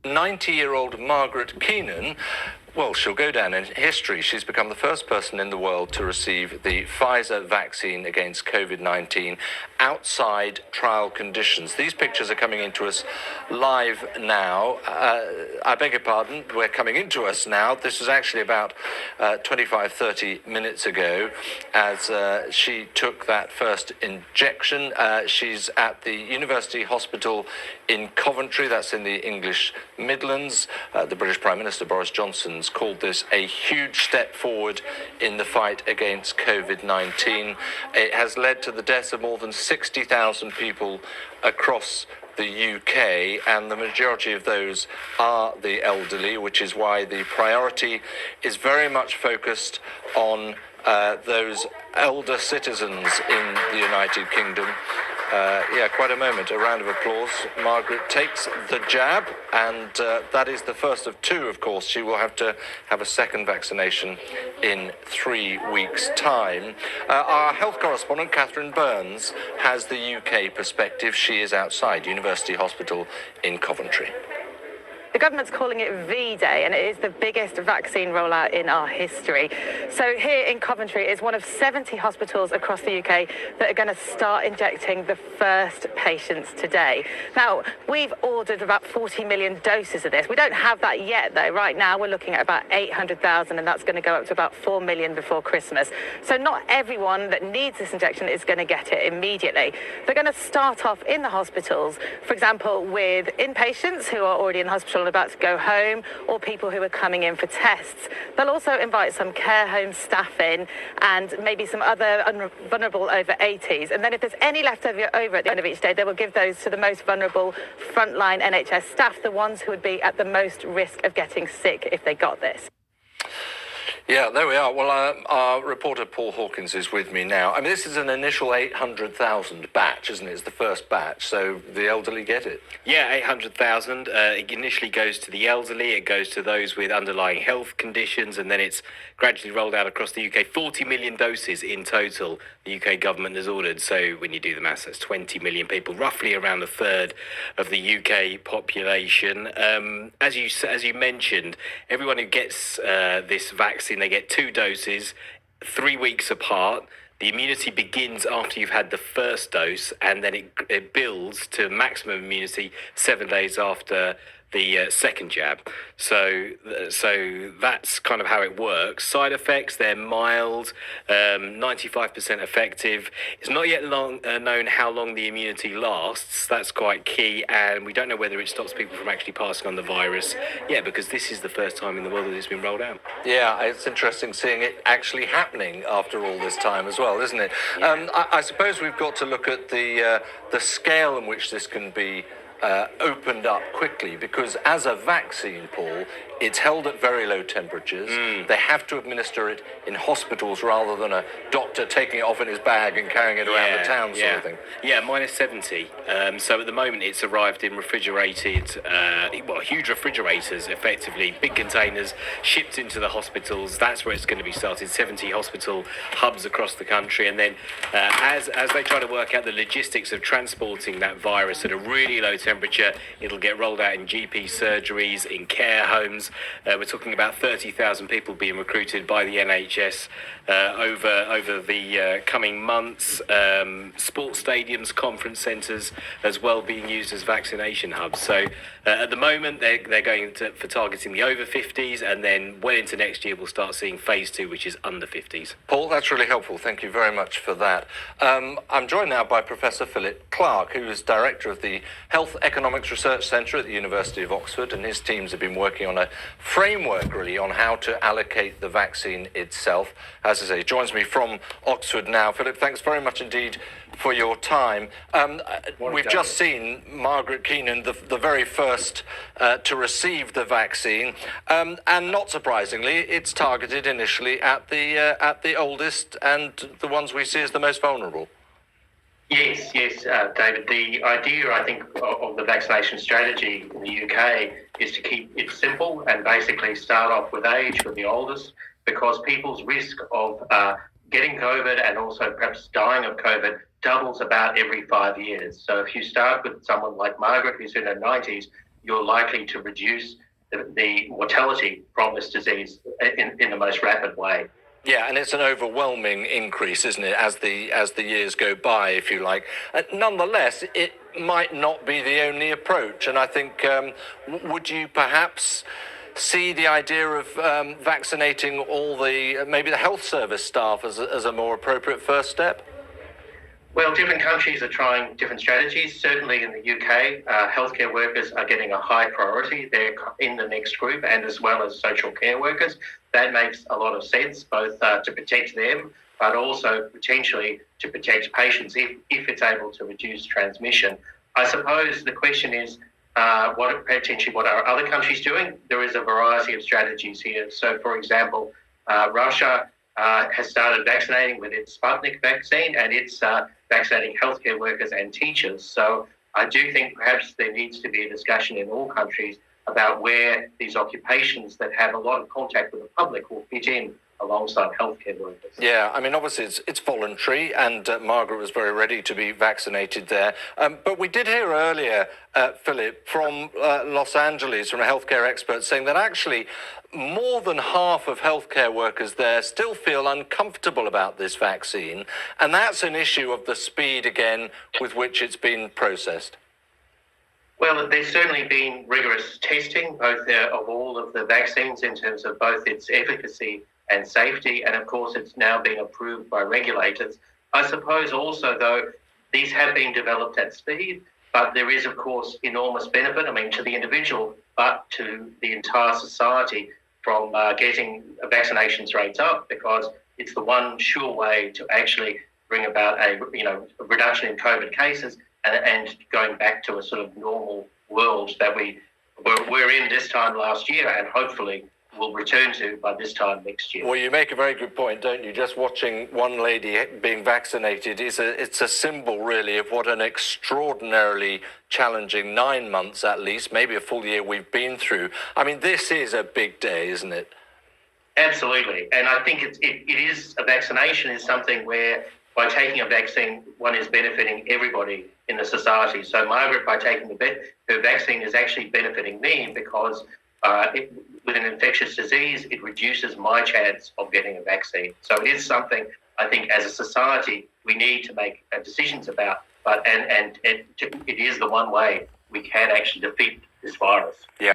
90-year-old Margaret Keenan, well, she'll go down in history. She's become the first person in the world to receive the Pfizer vaccine against COVID-19 outside trial conditions. These pictures are coming into us live now. I beg your pardon, we're coming into us now. This was actually about 25, 30 minutes ago as she took that first injection. She's at the University Hospital in Coventry, that's in the English Midlands. The British Prime Minister Boris Johnson's called this a huge step forward in the fight against COVID-19. It has led to the deaths of more than 60,000 people across the UK, and the majority of those are the elderly, which is why the priority is very much focused on those elder citizens in the United Kingdom. Quite a moment. A round of applause. Margaret takes the jab, and that is the first of two, of course. She will have to have a second vaccination in 3 weeks' time. Our health correspondent, Catherine Burns, has the UK perspective. She is outside University Hospital in Coventry. The government's calling it V-Day, and it is the biggest vaccine rollout in our history. So here in Coventry is one of 70 hospitals across the UK that are going to start injecting the first patients today. Now, we've ordered about 40 million doses of this. We don't have that yet, though. Right now, we're looking at about 800,000, and that's going to go up to about 4 million before Christmas. So not everyone that needs this injection is going to get it immediately. They're going to start off in the hospitals, for example, with inpatients who are already in hospital and about to go home, or people who are coming in for tests. They'll also invite some care home staff in and maybe some other vulnerable over 80s. And then if there's any left over at the end of each day, they will give those to the most vulnerable frontline NHS staff, the ones who would be at the most risk of getting sick if they got this. Yeah, there we are. Well, our reporter Paul Hawkins is with me now. I mean, this is an initial 800,000 batch, isn't it? It's the first batch, so the elderly get it. Yeah, 800,000. It initially goes to the elderly, it goes to those with underlying health conditions, and then it's gradually rolled out across the UK. 40 million doses in total the UK government has ordered. So when you do the maths, that's 20 million people, roughly around a third of the UK population. As you mentioned, everyone who gets this vaccine, they get 2 doses, 3 weeks apart. The immunity begins after you've had the first dose, and then it builds to maximum immunity 7 days after the second jab. So that's kind of how it works. Side effects, they're mild, 95% effective. It's not yet known how long the immunity lasts. That's quite key, and we don't know whether it stops people from actually passing on the virus. Yeah, because this is the first time in the world that it's been rolled out. Yeah, it's interesting seeing it actually happening after all this time as well, isn't it? Yeah. I suppose we've got to look at the scale in which this can be opened up quickly, because as a vaccine, Paul, it's held at very low temperatures. They have to administer it in hospitals rather than a doctor taking it off in his bag and carrying it around the town sort of thing. Yeah, minus 70. So at the moment it's arrived in refrigerated, huge refrigerators, effectively, big containers shipped into the hospitals. That's where it's going to be started, 70 hospital hubs across the country. And then as they try to work out the logistics of transporting that virus at a really low temperature, it'll get rolled out in GP surgeries, in care homes. We're talking about 30,000 people being recruited by the NHS over the coming months. Sports stadiums, conference centres as well being used as vaccination hubs. So at the moment they're going for targeting the over 50s, and then well into next year we'll start seeing phase 2, which is under 50s. Paul, that's really helpful. Thank you very much for that. I'm joined now by Professor Philip Clark, who is Director of the Health Economics Research Centre at the University of Oxford, and his teams have been working on a framework really on how to allocate the vaccine itself. As I say, he joins me from Oxford now. Philip, thanks very much indeed for your time. We've just seen Margaret Keenan, the very first to receive the vaccine, and not surprisingly, it's targeted initially at the oldest and the ones we see as the most vulnerable. Yes, David. The idea, I think, of the vaccination strategy in the UK is to keep it simple and basically start off with age, with the oldest, because people's risk of getting COVID and also perhaps dying of COVID doubles about every 5 years. So if you start with someone like Margaret, who's in her 90s, you're likely to reduce the mortality from this disease in the most rapid way. Yeah, and it's an overwhelming increase, isn't it, as the years go by, if you like. Nonetheless, it might not be the only approach, and I think would you perhaps see the idea of vaccinating all maybe the health service staff as a more appropriate first step? Well, different countries are trying different strategies. Certainly in the UK, healthcare workers are getting a high priority. They're in the next group, and as well as social care workers. That makes a lot of sense, both to protect them, but also potentially to protect patients if it's able to reduce transmission. I suppose the question is, what are other countries doing? There is a variety of strategies here. So, for example, Russia has started vaccinating with its Sputnik vaccine, and it's vaccinating healthcare workers and teachers. So I do think perhaps there needs to be a discussion in all countries about where these occupations that have a lot of contact with the public will fit in alongside healthcare workers. Yeah, I mean, obviously it's voluntary, and Margaret was very ready to be vaccinated there. But we did hear earlier, Philip, from Los Angeles, from a healthcare expert, saying that actually more than half of healthcare workers there still feel uncomfortable about this vaccine, and that's an issue of the speed, again, with which it's been processed. Well, there's certainly been rigorous testing, both of all of the vaccines in terms of both its efficacy and safety, and of course it's now been approved by regulators. I suppose also, though, these have been developed at speed, but there is, of course, enormous benefit, to the individual, but to the entire society from getting vaccinations rates up, because it's the one sure way to actually bring about a reduction in COVID cases and going back to a sort of normal world that we were in this time last year, and hopefully will return to by this time next year. Well, you make a very good point, don't you? Just watching one lady being vaccinated it's a symbol, really, of what an extraordinarily challenging 9 months, at least, maybe a full year we've been through. I mean, this is a big day, isn't it? Absolutely, and I think it is a vaccination is something where by taking a vaccine, one is benefiting everybody in the society. So Margaret, by taking her vaccine, is actually benefiting me because with an infectious disease, it reduces my chance of getting a vaccine. So it is something I think as a society we need to make decisions about. But and it is the one way we can actually defeat this virus. Yeah.